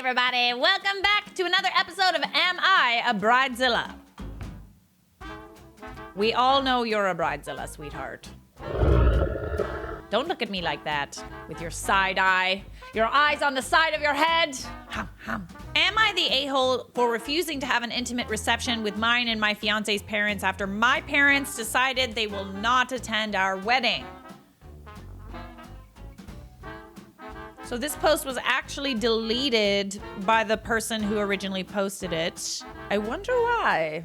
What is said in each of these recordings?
everybody. Welcome back to another episode of Am I a Bridezilla? We all know you're a bridezilla, sweetheart. Don't look at me like that with your side eye. Your eyes on the side of your head. Hum, hum. Am I the a-hole for refusing to have an intimate reception with mine and my fiance's parents after my parents decided they will not attend our wedding? So this post was actually deleted by the person who originally posted it. I wonder why.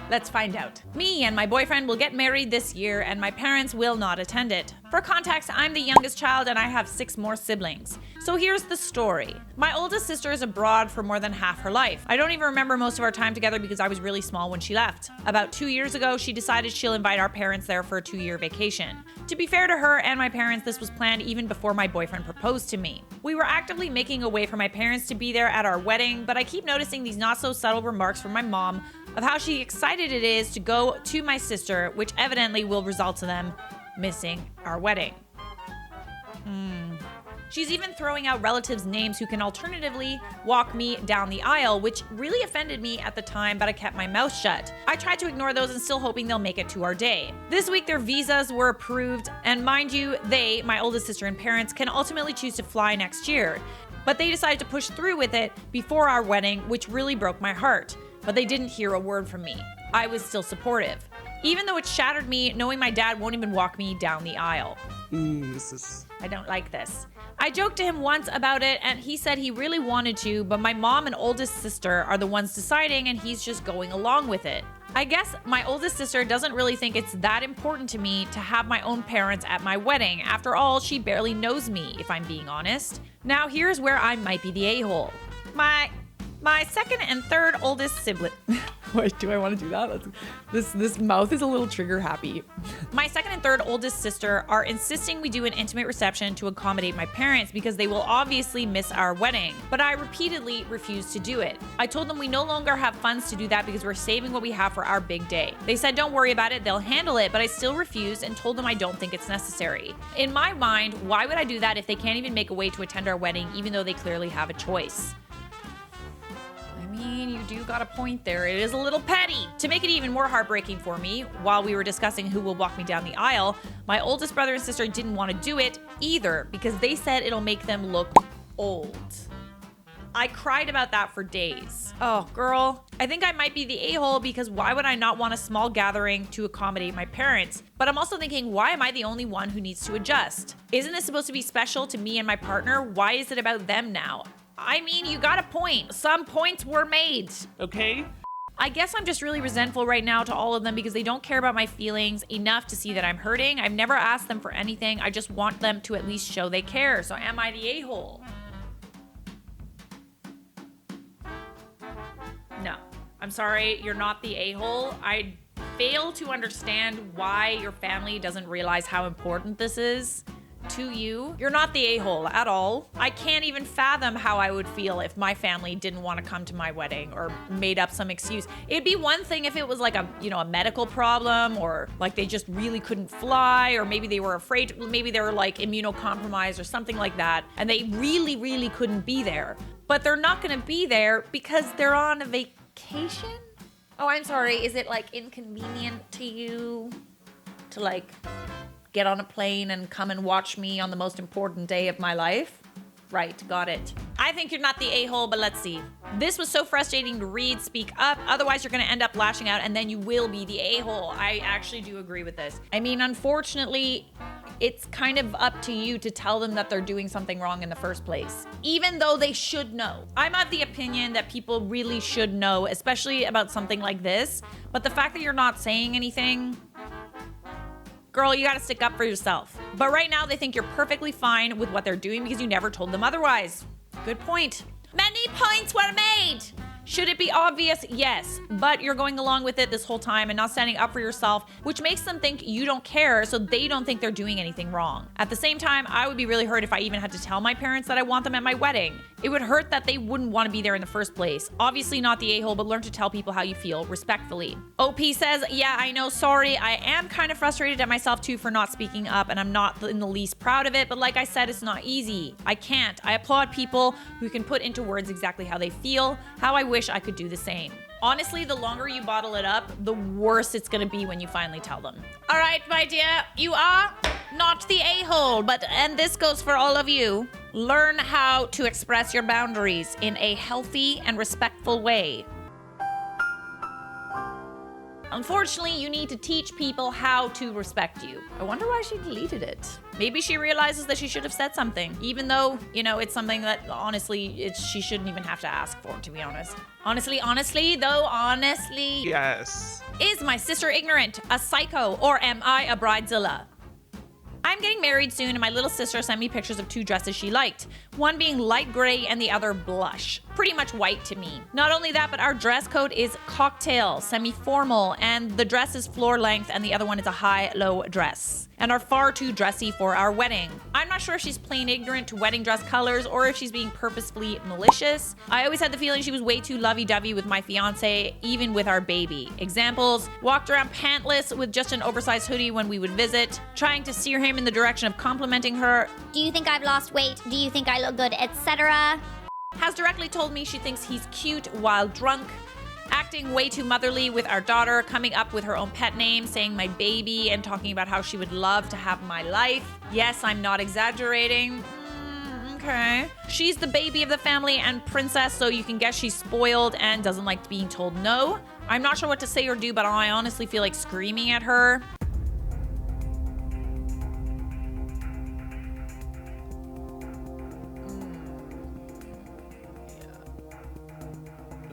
Let's find out. Me and my boyfriend will get married this year and my parents will not attend it. For context, I'm the youngest child and I have 6 more siblings. So here's the story. My oldest sister is abroad for more than half her life. I don't even remember most of our time together because I was really small when she left. About 2 years ago, she decided she'll invite our parents there for a 2-year vacation. To be fair to her and my parents, this was planned even before my boyfriend proposed to me. We were actively making a way for my parents to be there at our wedding, but I keep noticing these not so subtle remarks from my mom of how she excited it is to go to my sister, which evidently will result in them missing our wedding. She's even throwing out relatives' names who can alternatively walk me down the aisle, which really offended me at the time, but I kept my mouth shut. I tried to ignore those and still hoping they'll make it to our day. This week, their visas were approved, and mind you, they, my oldest sister and parents, can ultimately choose to fly next year. But they decided to push through with it before our wedding, which really broke my heart. But they didn't hear a word from me. I was still supportive. Even though it shattered me knowing my dad won't even walk me down the aisle. I don't like this. I joked to him once about it and he said he really wanted to, but my mom and oldest sister are the ones deciding and he's just going along with it. I guess my oldest sister doesn't really think it's that important to me to have my own parents at my wedding. After all, she barely knows me, if I'm being honest. Now here's where I might be the a-hole. My second and third oldest sibling. Wait, do I want to do that? This mouth is a little trigger happy. My second and third oldest sister are insisting we do an intimate reception to accommodate my parents because they will obviously miss our wedding. But I repeatedly refused to do it. I told them we no longer have funds to do that because we're saving what we have for our big day. They said don't worry about it, they'll handle it, but I still refused and told them I don't think it's necessary. In my mind, why would I do that if they can't even make a way to attend our wedding even though they clearly have a choice? You do got a point there. It is a little petty. To make it even more heartbreaking for me, while we were discussing who will walk me down the aisle, my oldest brother and sister didn't want to do it either because they said it'll make them look old. I cried about that for days. Oh, girl, I think I might be the a-hole because why would I not want a small gathering to accommodate my parents? But I'm also thinking, why am I the only one who needs to adjust? Isn't this supposed to be special to me and my partner? Why is it about them now? I mean, you got a point. Some points were made. Okay? I guess I'm just really resentful right now to all of them because they don't care about my feelings enough to see that I'm hurting. I've never asked them for anything. I just want them to at least show they care. So am I the a-hole? No. I'm sorry, you're not the a-hole. I fail to understand why your family doesn't realize how important this is to you. You're not the a-hole at all. I can't even fathom how I would feel if my family didn't want to come to my wedding or made up some excuse. It'd be one thing if it was like a medical problem or like they just really couldn't fly or maybe they were afraid, maybe they were like immunocompromised or something like that and they really, really couldn't be there. But they're not going to be there because they're on a vacation? Oh, I'm sorry. Is it like inconvenient to you to like get on a plane and come and watch me on the most important day of my life? Right, got it. I think you're not the a-hole, but let's see. This was so frustrating to read. Speak up, otherwise you're gonna end up lashing out and then you will be the a-hole. I actually do agree with this. I mean, unfortunately, it's kind of up to you to tell them that they're doing something wrong in the first place, even though they should know. I'm of the opinion that people really should know, especially about something like this, but the fact that you're not saying anything, girl, you gotta stick up for yourself. But right now, they think you're perfectly fine with what they're doing because you never told them otherwise. Good point. Many points were made. Should it be obvious? Yes, but you're going along with it this whole time and not standing up for yourself, which makes them think you don't care, so they don't think they're doing anything wrong. At the same time, I would be really hurt if I even had to tell my parents that I want them at my wedding. It would hurt that they wouldn't want to be there in the first place. Obviously not the a-hole, but learn to tell people how you feel respectfully. OP says, yeah, I know, sorry. I am kind of frustrated at myself too for not speaking up, and I'm not in the least proud of it, but like I said, it's not easy. I can't. I applaud people who can put into words exactly how they feel, how I wish I could do the same. Honestly, the longer you bottle it up, the worse it's gonna be when you finally tell them. All right, my dear, you are not the a-hole, and this goes for all of you. Learn how to express your boundaries in a healthy and respectful way. Unfortunately, you need to teach people how to respect you. I wonder why she deleted it. Maybe she realizes that she should have said something, even though, you know, it's something that honestly, she shouldn't even have to ask for, to be honest. Honestly. Yes. Is my sister ignorant, a psycho, or am I a bridezilla? I'm getting married soon, and my little sister sent me pictures of 2 dresses she liked. One being light gray and the other blush. Pretty much white to me. Not only that, but our dress code is cocktail, semi-formal, and the dress is floor length and the other one is a high-low dress, and are far too dressy for our wedding. I'm not sure if she's plain ignorant to wedding dress colors or if she's being purposefully malicious. I always had the feeling she was way too lovey-dovey with my fiance, even with our baby. Examples: walked around pantless with just an oversized hoodie when we would visit, trying to steer him in the direction of complimenting her. Do you think I've lost weight? Do you think I look good, etc.? Has directly told me she thinks he's cute while drunk. Acting way too motherly with our daughter, coming up with her own pet name, saying my baby, and talking about how she would love to have my life. Yes, I'm not exaggerating. Okay. She's the baby of the family and princess, so you can guess she's spoiled and doesn't like being told no. I'm not sure what to say or do, but I honestly feel like screaming at her.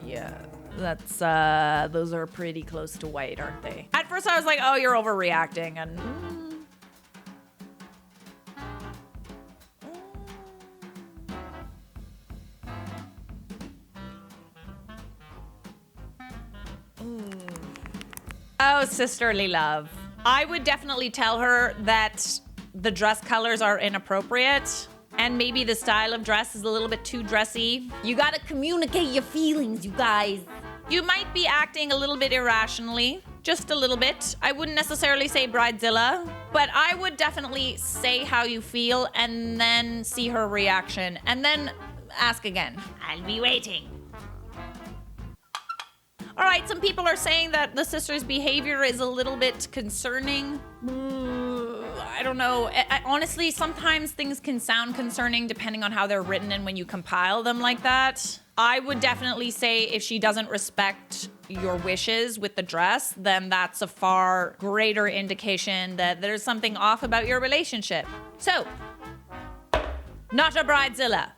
Yeah, that's, those are pretty close to white, aren't they? At first I was like, oh, you're overreacting, and... Oh, sisterly love. I would definitely tell her that the dress colors are inappropriate. And maybe the style of dress is a little bit too dressy. You gotta communicate your feelings, you guys. You might be acting a little bit irrationally. Just a little bit. I wouldn't necessarily say bridezilla, but I would definitely say how you feel and then see her reaction. And then ask again. I'll be waiting. All right, some people are saying that the sister's behavior is a little bit concerning. I don't know. Honestly, sometimes things can sound concerning depending on how they're written and when you compile them like that. I would definitely say if she doesn't respect your wishes with the dress, then that's a far greater indication that there's something off about your relationship. So, not a bridezilla.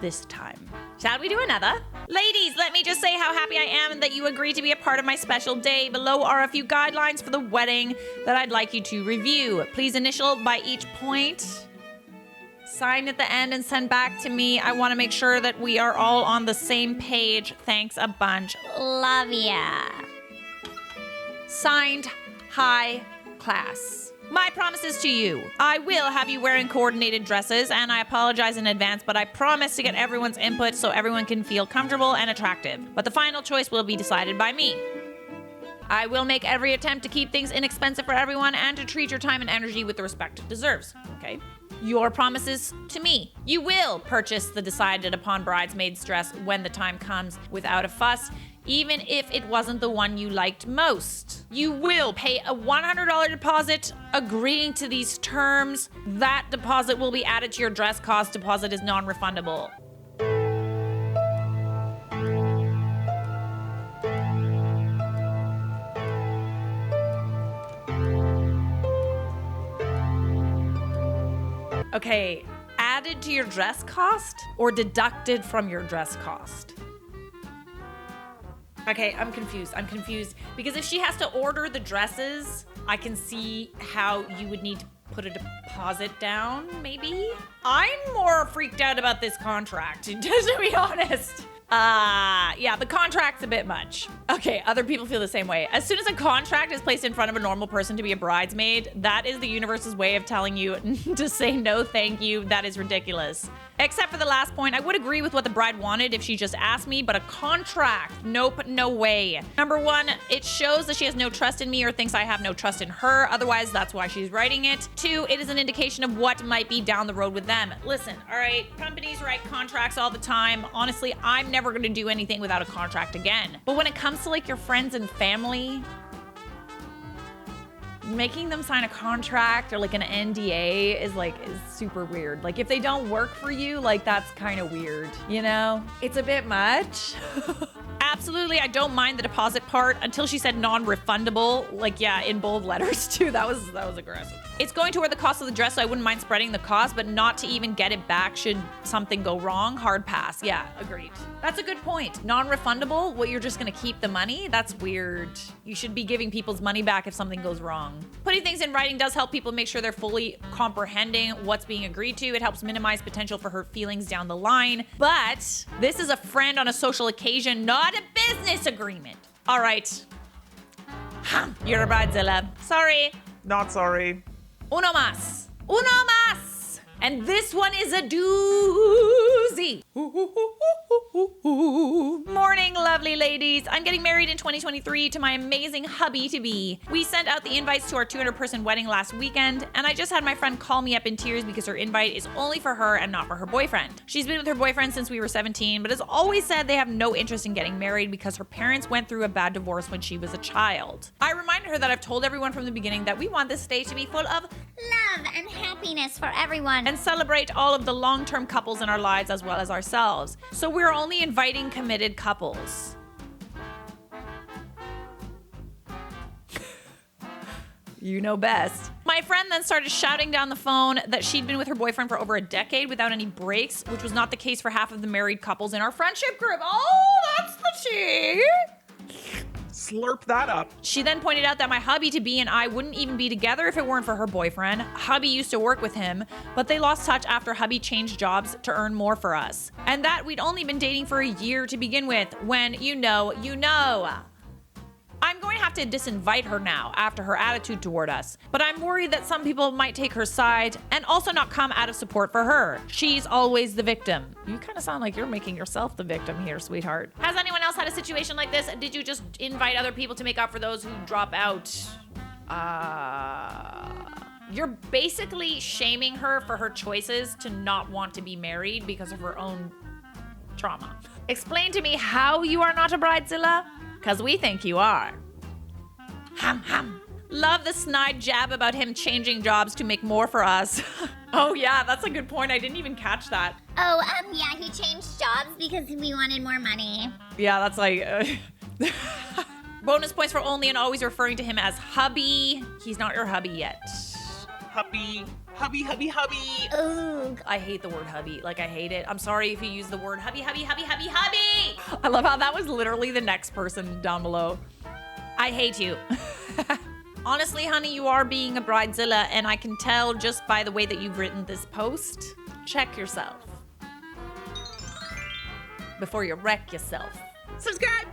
This time. Shall we do another? Ladies, let me just say how happy I am that you agreed to be a part of my special day. Below are a few guidelines for the wedding that I'd like you to review. Please initial by each point. Sign at the end and send back to me. I want to make sure that we are all on the same page. Thanks a bunch. Love ya. Signed, High Klass. My promises to you. I will have you wearing coordinated dresses, and I apologize in advance, but I promise to get everyone's input so everyone can feel comfortable and attractive. But the final choice will be decided by me. I will make every attempt to keep things inexpensive for everyone and to treat your time and energy with the respect it deserves. Okay? Your promises to me. You will purchase the decided upon bridesmaid's dress when the time comes without a fuss, even if it wasn't the one you liked most. You will pay a $100 deposit agreeing to these terms. That deposit will be added to your dress cost. Deposit is non-refundable. Okay, added to your dress cost or deducted from your dress cost? Okay, I'm confused. Because if she has to order the dresses, I can see how you would need to put a deposit down, maybe? I'm more freaked out about this contract, just to be honest. Yeah, the contract's a bit much. Okay, other people feel the same way. As soon as a contract is placed in front of a normal person to be a bridesmaid, that is the universe's way of telling you to say no thank you. That is ridiculous. Except for the last point, I would agree with what the bride wanted if she just asked me, but a contract, nope, no way. Number one, it shows that she has no trust in me or thinks I have no trust in her. Otherwise, that's why she's writing it. Two, it is an indication of what might be down the road with them. Listen, all right, companies write contracts all the time. Honestly, I'm never gonna do anything without a contract again. But when it comes to like your friends and family, making them sign a contract or like an NDA is super weird. Like if they don't work for you, like that's kind of weird, you know? It's a bit much. Absolutely, I don't mind the deposit part until she said non-refundable, like yeah, in bold letters too. That was aggressive. It's going toward the cost of the dress, so I wouldn't mind spreading the cost, but not to even get it back should something go wrong. Hard pass. Yeah, agreed. That's a good point. Non-refundable? What, you're just gonna keep the money? That's weird. You should be giving people's money back if something goes wrong. Putting things in writing does help people make sure they're fully comprehending what's being agreed to. It helps minimize potential for hurt feelings down the line. But this is a friend on a social occasion, not a business agreement. All right. You're a bridezilla. Sorry. Not sorry. Uno más. Uno más. And this one is a doozy. Morning, lovely ladies. I'm getting married in 2023 to my amazing hubby-to-be. We sent out the invites to our 200-person wedding last weekend, and I just had my friend call me up in tears because her invite is only for her and not for her boyfriend. She's been with her boyfriend since we were 17, but has always said they have no interest in getting married because her parents went through a bad divorce when she was a child. I reminded her that I've told everyone from the beginning that we want this day to be full of Love and happiness for everyone. and celebrate all of the long-term couples in our lives as well as ourselves. So we're only inviting committed couples. You know best. My friend then started shouting down the phone that she'd been with her boyfriend for over a decade without any breaks, which was not the case for half of the married couples in our friendship group. Oh, that's the tea. Slurp that up. She then pointed out that my hubby-to-be and I wouldn't even be together if it weren't for her boyfriend. Hubby used to work with him, but they lost touch after hubby changed jobs to earn more for us. And that we'd only been dating for a year to begin with, when you know. I'm going to have to disinvite her now after her attitude toward us, but I'm worried that some people might take her side and also not come out of support for her. She's always the victim. You kind of sound like you're making yourself the victim here, sweetheart. Has anyone else had a situation like this? Did you just invite other people to make up for those who drop out? You're basically shaming her for her choices to not want to be married because of her own trauma. Explain to me how you are not a bridezilla, because we think you are. Ham. Love the snide jab about him changing jobs to make more for us. Oh yeah, that's a good point. I didn't even catch that. Oh, yeah, he changed jobs because we wanted more money. Yeah, that's like... Bonus points for only and always referring to him as hubby. He's not your hubby yet. Hubby. Ooh. I hate the word hubby. Like, I hate it. I'm sorry if you use the word hubby. I love how that was literally the next person down below. I hate you. Honestly, honey, you are being a bridezilla, and I can tell just by the way that you've written this post. Check yourself before you wreck yourself. Subscribe.